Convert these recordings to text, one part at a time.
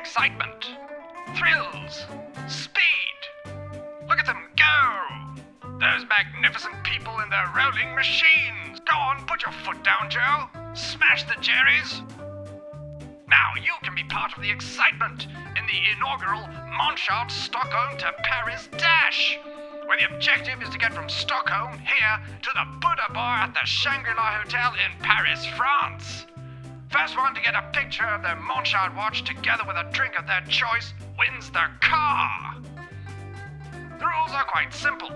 excitement, thrills, speed. Look at them go! Those magnificent people in their rolling machines. Go on, put your foot down, Joe. Smash the Jerry's. Now you can be part of the excitement in the inaugural Monchard Stockholm to Paris Dash, where the objective is to get from Stockholm here to the Buddha Bar at the Shangri-La Hotel in Paris, France. First one to get a picture of their Monchard watch together with a drink of their choice wins their car. The rules are quite simple.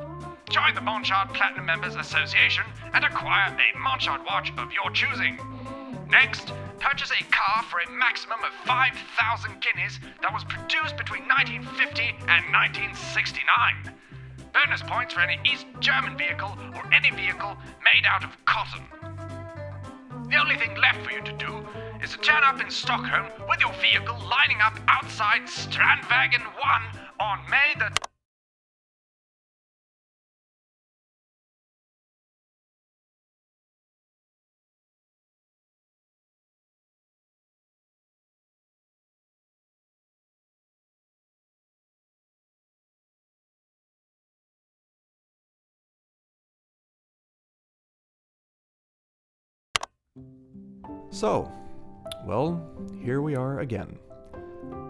Join the Monchard Platinum Members Association and acquire a Monchard watch of your choosing. Next, purchase a car for a maximum of 5,000 guineas that was produced between 1950 and 1969. Bonus points for any East German vehicle or any vehicle made out of cotton. The only thing left for you to do is to turn up in Stockholm with your vehicle lining up outside Strandvägen 1 on May the... So, well, here we are again.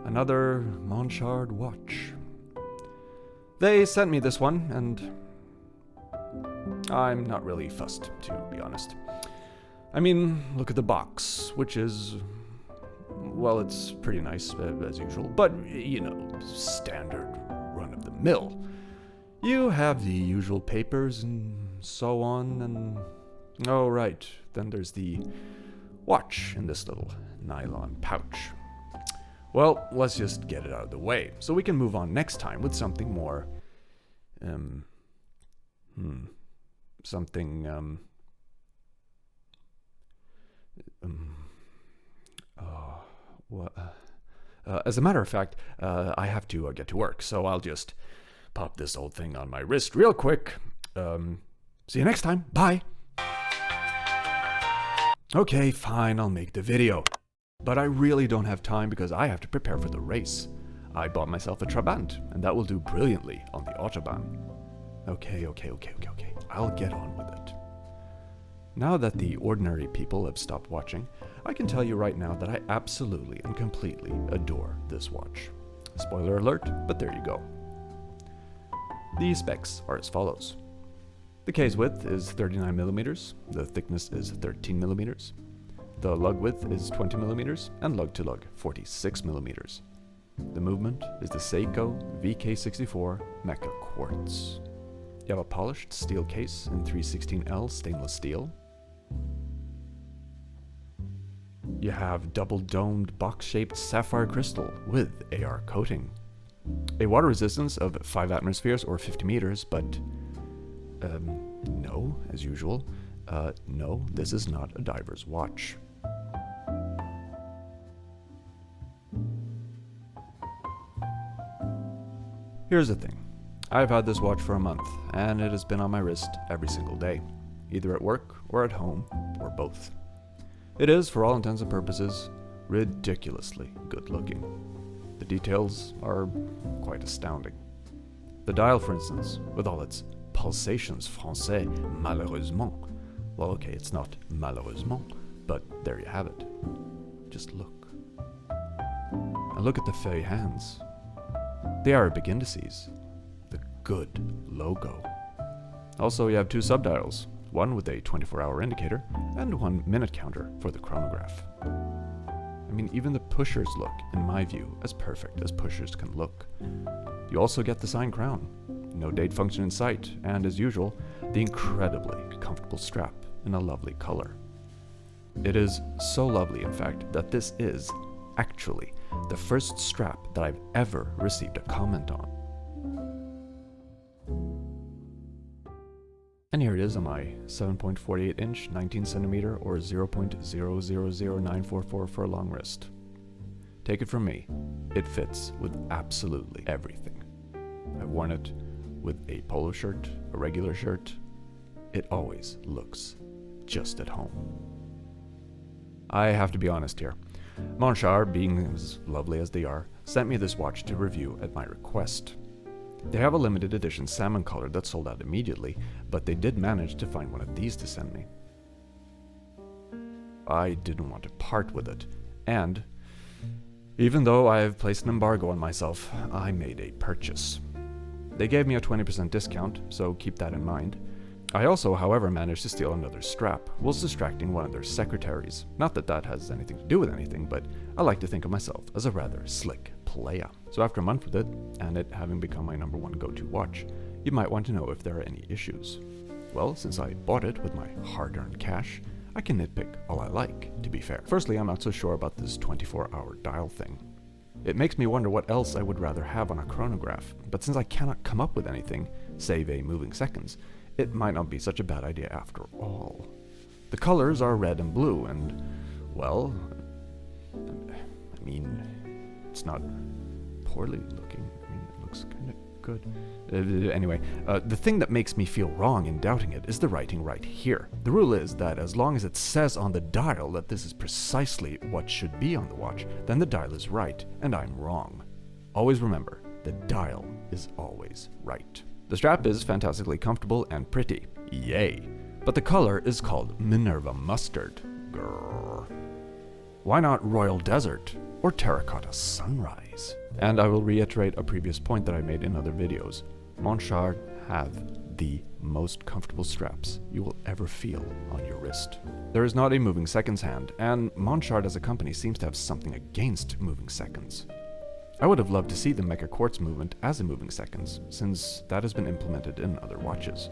Another Monchard watch. They sent me this one, and I'm not really fussed, to be honest. I mean, look at the box, which is, well, it's pretty nice, as usual, but, you know, standard run-of-the-mill. You have the usual papers and so on, and... oh, right, then there's the watch in this little nylon pouch. Well, let's just get it out of the way, so we can move on next time with something more, as a matter of fact, I have to get to work, so I'll just pop this old thing on my wrist real quick. See you next time. Bye. Okay, fine, I'll make the video. But I really don't have time because I have to prepare for the race. I bought myself a Trabant, and that will do brilliantly on the Autobahn. Okay. I'll get on with it. Now that the ordinary people have stopped watching, I can tell you right now that I absolutely and completely adore this watch. Spoiler alert, but there you go. The specs are as follows. The case width is 39mm, the thickness is 13mm, the lug width is 20mm, and lug to lug 46mm. The movement is the Seiko VK64 Mecha Quartz. You have a polished steel case in 316L stainless steel. You have double-domed box-shaped sapphire crystal with AR coating. A water resistance of 5 atmospheres or 50 meters, but... no, as usual. No, this is not a diver's watch. Here's the thing. I've had this watch for a month, and it has been on my wrist every single day, either at work or at home, or both. It is, for all intents and purposes, ridiculously good looking. The details are quite astounding. The dial, for instance, with all its Pulsations français, malheureusement. Well, okay, it's not malheureusement, but there you have it. Just look. And look at the feuille hands. The Arabic indices. The good logo. Also, you have 2 subdials, one with a 24-hour indicator, and 1 minute counter for the chronograph. I mean, even the pushers look, in my view, as perfect as pushers can look. You also get the sign crown. No date function in sight, and as usual, the incredibly comfortable strap in a lovely color. It is so lovely, in fact, that this is, actually, the first strap that I've ever received a comment on. And here it is on my 7.48 inch, 19 centimeter, or 0.000944 furlong wrist. Take it from me, it fits with absolutely everything. I've worn it with a polo shirt, a regular shirt. It always looks just at home. I have to be honest here. Monchard, being as lovely as they are, sent me this watch to review at my request. They have a limited edition salmon color that sold out immediately, but they did manage to find one of these to send me. I didn't want to part with it, and even though I have placed an embargo on myself, I made a purchase. They gave me a 20% discount, so keep that in mind. I also, however, managed to steal another strap, whilst distracting one of their secretaries. Not that that has anything to do with anything, but I like to think of myself as a rather slick playa. So after a month with it, and it having become my number one go-to watch, you might want to know if there are any issues. Well, since I bought it with my hard-earned cash, I can nitpick all I like, to be fair. Firstly, I'm not so sure about this 24-hour dial thing. It makes me wonder what else I would rather have on a chronograph, but since I cannot come up with anything, save a moving seconds, it might not be such a bad idea after all. The colors are red and blue, and, well, I mean, it's not poorly looking. I mean, it looks kind of good. Anyway, the thing that makes me feel wrong in doubting it is the writing right here. The rule is that as long as it says on the dial that this is precisely what should be on the watch, then the dial is right, and I'm wrong. Always remember, the dial is always right. The strap is fantastically comfortable and pretty. Yay. But the color is called Minerva Mustard. Grrr. Why not Royal Desert or Terracotta Sunrise? And I will reiterate a previous point that I made in other videos. Monchard have the most comfortable straps you will ever feel on your wrist. There is not a moving seconds hand, and Monchard as a company seems to have something against moving seconds. I would have loved to see them make a quartz movement as a moving seconds, since that has been implemented in other watches.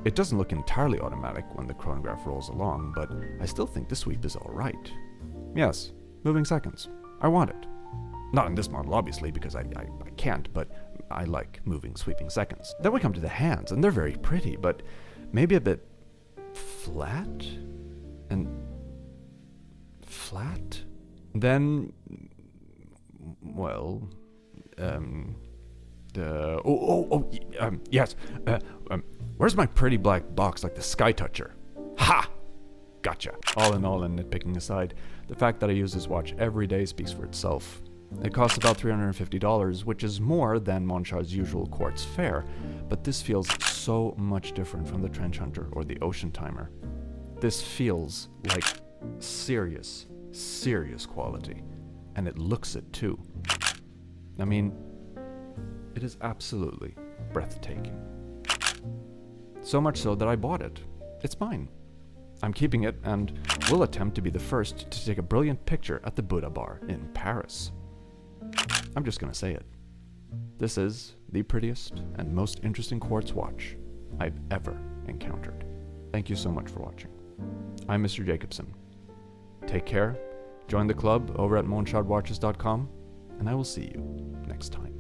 It doesn't look entirely automatic when the chronograph rolls along, but I still think the sweep is alright. Yes, moving seconds. I want it. Not in this model, obviously, because I can't, but I like moving, sweeping seconds. Then we come to the hands, and they're very pretty, but maybe a bit flat? And flat? Then, well, yes. Where's my pretty black box like the Sky Toucher? Ha! Gotcha. All in all, and nitpicking aside, the fact that I use this watch every day speaks for itself. It costs about $350, which is more than Monchard's usual quartz fare, but this feels so much different from the Trench Hunter or the Ocean Timer. This feels like serious quality, and it looks it too. I mean, it is absolutely breathtaking. So much so that I bought it. It's mine. I'm keeping it and will attempt to be the first to take a brilliant picture at the Buddha Bar in Paris. I'm just gonna say it. This is the prettiest and most interesting quartz watch I've ever encountered. Thank you so much for watching. I'm Mr. Jacobson. Take care, join the club over at monchardwatches.com, and I will see you next time.